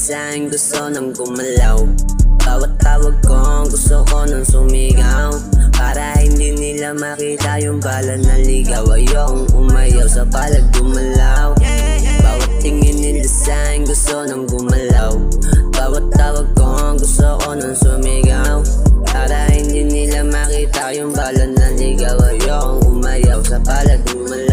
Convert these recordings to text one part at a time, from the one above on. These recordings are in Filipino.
sa'kin gusto nang gumalaw. Bawat tawag ko gusto ko nang sumigaw, para hindi nila makita yung bala na ligaw. Ayokong umayaw sa palag gumalaw. Bawat tingin nila sa'kin gusto nang gumalaw. Bawat tawag ko gusto ko nang sumigaw, para hindi nila makita yung bala na ligaw. Ayokong umayaw sa palag gumalaw.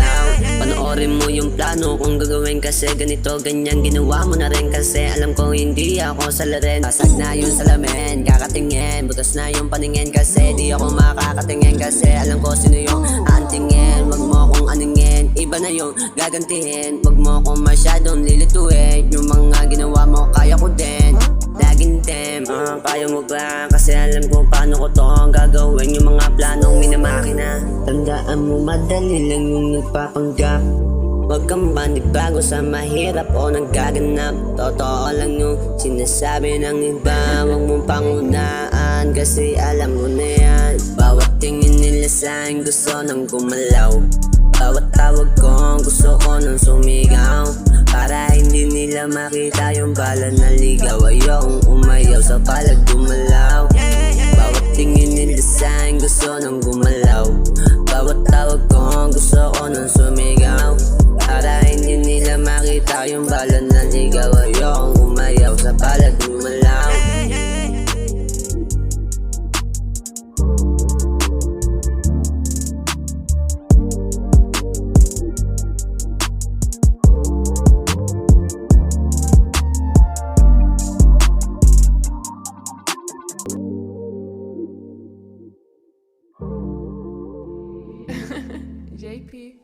Panoorin mo yung plano kung gagawin, kasi ganito ganyan ginawa mo na rin. Kasi alam ko hindi ako salarin. Basag na yung salamin, kakatingin, butas na yung paningin. Kasi di ako makakatingin, kasi alam ko sino yung aantingin. Wag mo akong aningin, iba na yung gagantihin. Wag mo akong masyadong lilituin, yung mga ginawa mo kaya ko din. Laging dem, kaya mo ba? Kasi alam ko paano ko to gagawin, yung mga planong minamakina. Tandaan mo madali lang yung nagpapanggap. Huwag kang manibago sa mahirap o nagaganap. Totoo lang yung sinasabi ng iba, huwag mong pangunaan, kasi alam mo na yan. Bawat tingin nila sa'kin gusto nang gumalaw. Bawat tawag ko gusto ko nang sumigaw, para hindi nila makita yung bala na ligaw. Ayokong umayaw sa palag gumalaw. Bawat tingin nila sa'kin gusto nang gumalaw. Bawat tawag ko gusto ko nang sumigaw, para hindi nila makita yung bala na ligaw. Ayokong umayaw sa palag gumalaw. JP.